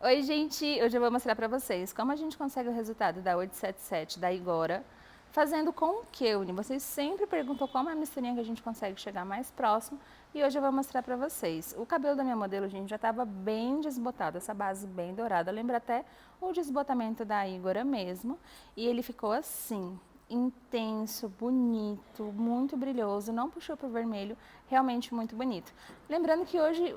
Oi, gente! Hoje eu vou mostrar pra vocês como a gente consegue o resultado da 877 da Igora fazendo com o Keune. Vocês sempre perguntam como é a misturinha que a gente consegue chegar mais próximo e hoje eu vou mostrar pra vocês. O cabelo da minha modelo, gente, já estava bem desbotado, essa base bem dourada. Lembra até o desbotamento da Igora mesmo e ele ficou assim, intenso, bonito, muito brilhoso, não puxou para o vermelho, realmente muito bonito. Lembrando que hoje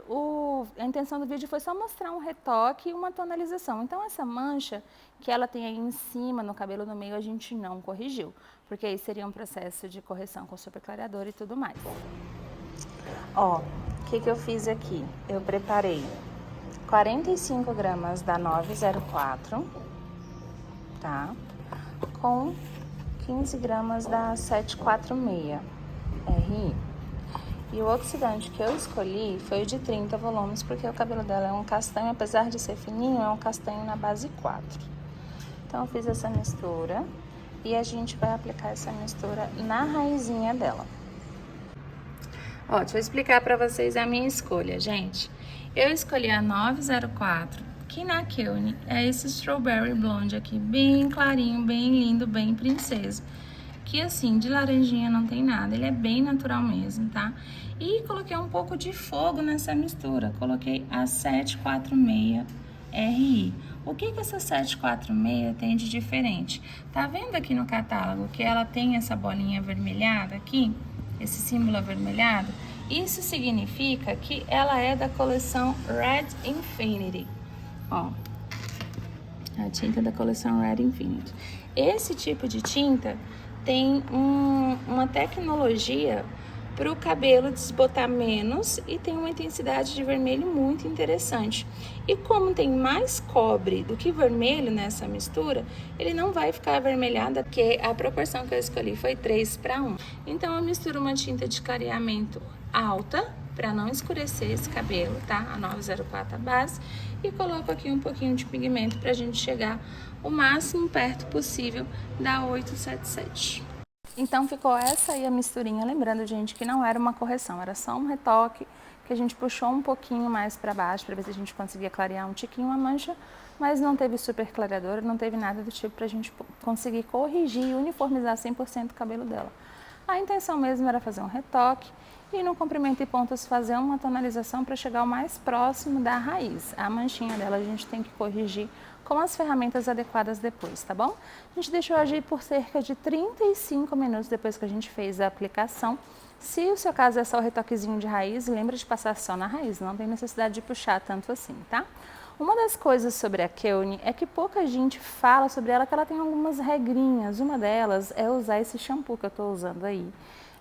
a intenção do vídeo foi só mostrar um retoque e uma tonalização. Então essa mancha que ela tem aí em cima, no cabelo no meio, a gente não corrigiu, porque aí seria um processo de correção com superclareador e tudo mais. Ó, o que eu fiz aqui? Eu preparei 45 gramas da 904, tá? Com 15 gramas da 746 RI. E o oxidante que eu escolhi foi o de 30 volumes, porque o cabelo dela é um castanho, apesar de ser fininho, é um castanho na base 4. Então eu fiz essa mistura e a gente vai aplicar essa mistura na raizinha dela. Ó, deixa eu explicar pra vocês a minha escolha, gente. Eu escolhi a 904, que na Keune é esse Strawberry Blonde aqui, bem clarinho, bem lindo, bem princesa. Que assim, de laranjinha não tem nada, ele é bem natural mesmo, tá? E coloquei um pouco de fogo nessa mistura, coloquei a 746 RI. O que essa 746 tem de diferente? Tá vendo aqui no catálogo que ela tem essa bolinha avermelhada aqui? Esse símbolo avermelhado? Isso significa que ela é da coleção Red Infinity. Ó, a tinta da coleção Red Infinity. Esse tipo de tinta tem uma tecnologia para o cabelo desbotar menos e tem uma intensidade de vermelho muito interessante. E como tem mais cobre do que vermelho nessa mistura, ele não vai ficar avermelhado, porque a proporção que eu escolhi foi 3:1. Então eu misturo uma tinta de clareamento alta, para não escurecer esse cabelo, tá? A 904 a base. E coloco aqui um pouquinho de pigmento pra gente chegar o máximo perto possível da 877. Então ficou essa aí a misturinha, lembrando, gente, que não era uma correção, era só um retoque, que a gente puxou um pouquinho mais para baixo, para ver se a gente conseguia clarear um tiquinho a mancha, mas não teve super clareador, não teve nada do tipo pra gente conseguir corrigir e uniformizar 100% o cabelo dela. A intenção mesmo era fazer um retoque e no comprimento e pontas fazer uma tonalização para chegar o mais próximo da raiz. A manchinha dela a gente tem que corrigir com as ferramentas adequadas depois, tá bom? A gente deixou agir por cerca de 35 minutos depois que a gente fez a aplicação. Se o seu caso é só o retoquezinho de raiz, lembra de passar só na raiz, não tem necessidade de puxar tanto assim, tá? Uma das coisas sobre a Keune é que pouca gente fala sobre ela, que ela tem algumas regrinhas. Uma delas é usar esse shampoo que eu estou usando aí.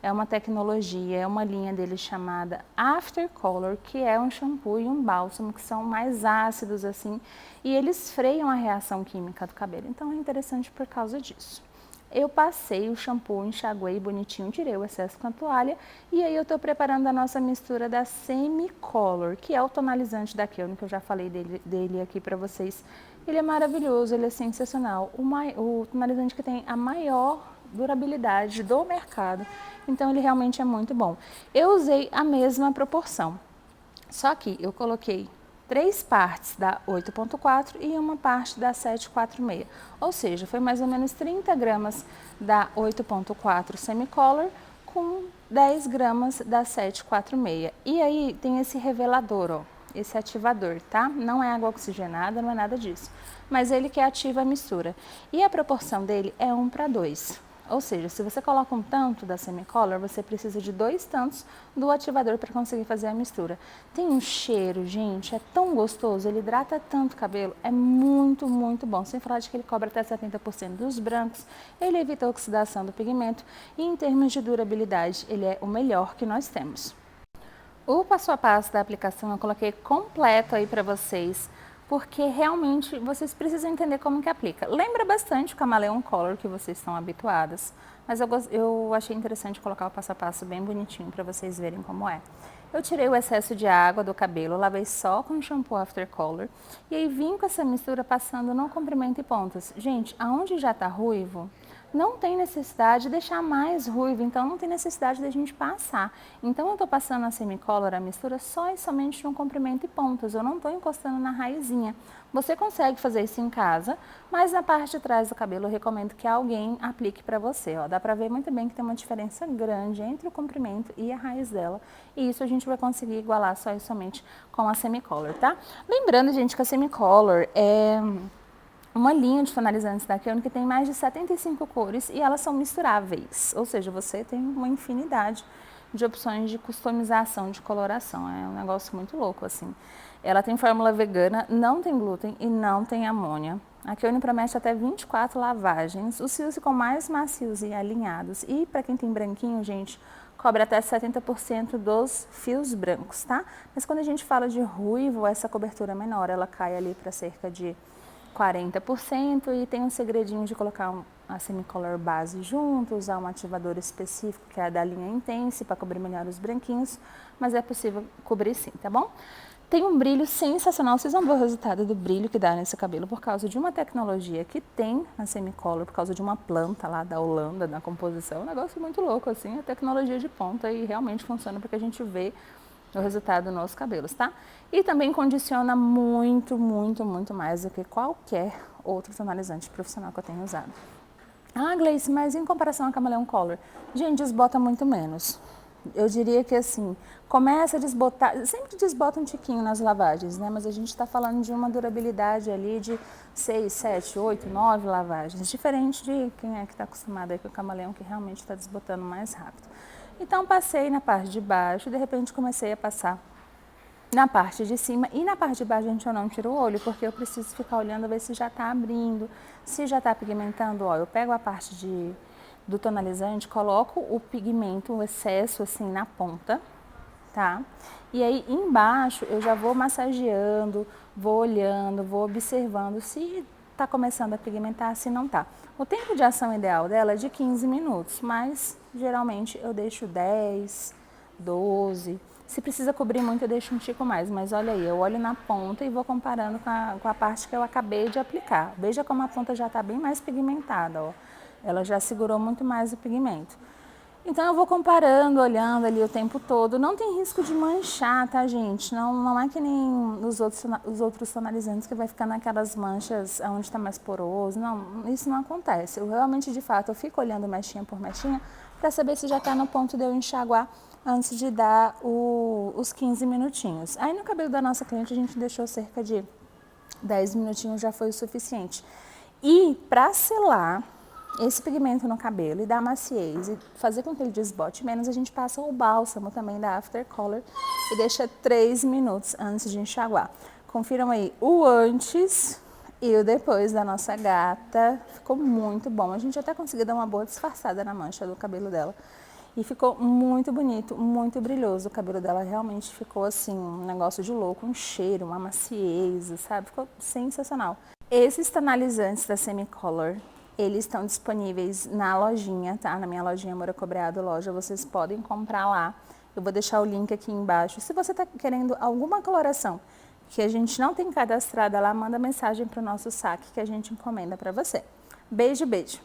É uma tecnologia, é uma linha dele chamada After Color, que é um shampoo e um bálsamo que são mais ácidos assim, e eles freiam a reação química do cabelo. Então é interessante por causa disso. Eu passei o shampoo, enxaguei bonitinho, tirei o excesso com a toalha e aí eu estou preparando a nossa mistura da Semi-Color, que é o tonalizante da Keune, que eu já falei dele aqui para vocês. Ele é maravilhoso, ele é sensacional. O tonalizante que tem a maior durabilidade do mercado, então ele realmente é muito bom. Eu usei a mesma proporção, só que eu coloquei 3 partes da 8.4 e uma parte da 746, ou seja, foi mais ou menos 30 gramas da 8.4 Semi-Color com 10 gramas da 746. E aí tem esse revelador, ó, esse ativador, tá? Não é água oxigenada, não é nada disso, mas ele que ativa a mistura. E a proporção dele é 1:2. Ou seja, se você coloca um tanto da Semi-Color, você precisa de 2 tantos do ativador para conseguir fazer a mistura. Tem um cheiro, gente, é tão gostoso, ele hidrata tanto o cabelo, é muito, muito bom. Sem falar de que ele cobre até 70% dos brancos, ele evita a oxidação do pigmento e em termos de durabilidade, ele é o melhor que nós temos. O passo a passo da aplicação eu coloquei completo aí para vocês, porque realmente vocês precisam entender como que aplica. Lembra bastante o Camaleon Color que vocês estão habituadas, mas eu achei interessante colocar o passo a passo bem bonitinho para vocês verem como é. Eu tirei o excesso de água do cabelo, lavei só com shampoo After Color e aí vim com essa mistura passando no comprimento e pontas. Gente, aonde já tá ruivo, não tem necessidade de deixar mais ruivo, então não tem necessidade de a gente passar. Então eu estou passando a semicolor, a mistura, só e somente no comprimento e pontas, eu não estou encostando na raizinha. Você consegue fazer isso em casa, mas na parte de trás do cabelo eu recomendo que alguém aplique para você. Ó. Dá para ver muito bem que tem uma diferença grande entre o comprimento e a raiz dela. E isso a gente vai conseguir igualar só e somente com a semicolor, tá? Lembrando, gente, que a semicolor é uma linha de tonalizantes da Keone que tem mais de 75 cores e elas são misturáveis, ou seja, você tem uma infinidade de opções de customização de coloração, é um negócio muito louco assim. Ela tem fórmula vegana, não tem glúten e não tem amônia. A Keone promete até 24 lavagens, os fios ficam mais macios e alinhados e para quem tem branquinho, gente, cobre até 70% dos fios brancos, tá? Mas quando a gente fala de ruivo, essa cobertura é menor, ela cai ali para cerca de 40% e tem um segredinho de colocar a semicolor base junto, usar um ativador específico que é a da linha Intense para cobrir melhor os branquinhos, mas é possível cobrir sim, tá bom? Tem um brilho sensacional, vocês vão ver o resultado do brilho que dá nesse cabelo por causa de uma tecnologia que tem na semicolor, por causa de uma planta lá da Holanda na composição, um negócio muito louco assim, é tecnologia de ponta e realmente funciona porque a gente vê o resultado nos cabelos, tá? E também condiciona muito, muito, muito mais do que qualquer outro tonalizante profissional que eu tenho usado. Ah, Gleice, mas em comparação a Camaleão Color, gente, desbota muito menos. Eu diria que assim, começa a desbotar, sempre desbota um tiquinho nas lavagens, né? Mas a gente está falando de uma durabilidade ali de 6, 7, 8, 9 lavagens, diferente de quem é que está acostumado aí com o Camaleão, que realmente está desbotando mais rápido. Então passei na parte de baixo e de repente comecei a passar na parte de cima e na parte de baixo, gente, eu não tiro o olho, porque eu preciso ficar olhando, ver se já está abrindo, se já está pigmentando, ó, eu pego a parte do tonalizante, coloco o pigmento, o excesso assim na ponta, tá? E aí embaixo eu já vou massageando, vou olhando, vou observando se tá começando a pigmentar, se não tá. O tempo de ação ideal dela é de 15 minutos, mas geralmente eu deixo 10, 12. Se precisa cobrir muito, eu deixo um tico mais, mas olha aí, eu olho na ponta e vou comparando com a parte que eu acabei de aplicar. Veja como a ponta já está bem mais pigmentada, ó. Ela já segurou muito mais o pigmento. Então eu vou comparando, olhando ali o tempo todo. Não tem risco de manchar, tá, gente? Não é que nem os outros tonalizantes que vai ficar naquelas manchas onde está mais poroso. Não, isso não acontece. Eu realmente, de fato, eu fico olhando mechinha por mechinha para saber se já está no ponto de eu enxaguar antes de dar os 15 minutinhos. Aí no cabelo da nossa cliente a gente deixou cerca de 10 minutinhos, já foi o suficiente. E para selar esse pigmento no cabelo e dar maciez e fazer com que ele desbote menos, a gente passa o bálsamo também da After Color e deixa 3 minutos antes de enxaguar. Confiram aí o antes e o depois da nossa gata. Ficou muito bom. A gente até conseguiu dar uma boa disfarçada na mancha do cabelo dela. E ficou muito bonito, muito brilhoso. O cabelo dela realmente ficou assim, um negócio de louco, um cheiro, uma maciez, sabe? Ficou sensacional. Esses tonalizantes da Semicolor, eles estão disponíveis na lojinha, tá? Na minha lojinha Moura Cobreado Loja, vocês podem comprar lá. Eu vou deixar o link aqui embaixo. Se você está querendo alguma coloração que a gente não tem cadastrada lá, manda mensagem para o nosso saque que a gente encomenda para você. Beijo, beijo!